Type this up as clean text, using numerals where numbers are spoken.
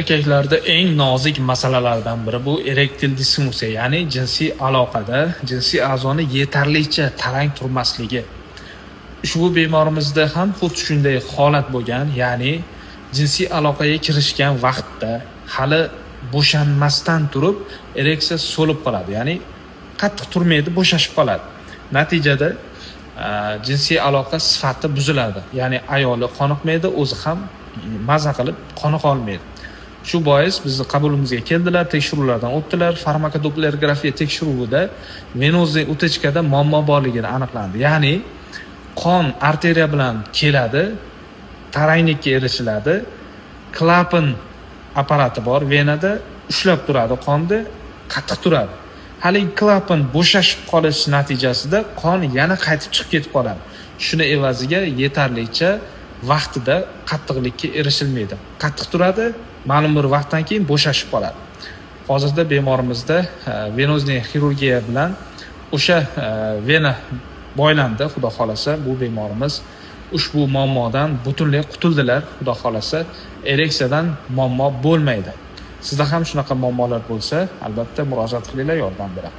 Erkaklarda eng nozik masalalardan biri bu erektil disfunksiya, ya'ni jinsiy aloqada jinsiy a'zoni yetarlicha tarang turmasligi. Ushbu bemorimizda ham xuddi shunday holat bo'lgan, ya'ni jinsiy aloqaga kirishgan vaqtda hali bo'shanmasdan turib ereksiya so'lib qoladi, ya'ni qattiq turmaydi, bo'shashib qoladi. Natijada jinsiy aloqa sifati buziladi, ya'ni ayoli qoniqmaydi, o'zi ham maza qilib qoniqa olmaydi. Shu bois bizni qabulimizga keldilar, tekshiruvlardan o'tdilar. Farmakodopplergrafiya tekshiruvida venozniy utechkada muammo borligini aniqlandi. Ya'ni qon arteriya bilan keladi, taranglikka erishiladi. Klapan apparati bor, venada ushlab turadi qonni, qattiq turadi. Haligi klapan bo'shashib qolish natijasida qon yana qaytib chiqib ketib qoladi. Shuni evaziga yetarlicha vaqtida qattiqlikka erishilmaydi. Qattiq turadi, ma'lum bir vaqtdan keyin bo'shashib qoladi. Hozirda bemorimizda venozniy xirurgiya bilan o'sha vena boylandi, xudo xolasa. Bu bemorimiz ushbu muammodan butunlay qutuldilar, xudo xolasa. Ereksiyadan muammo bo'lmaydi. Sizda ham shunaqa muammolar bo'lsa, albatta murojaat qilinglar, yordam beramiz.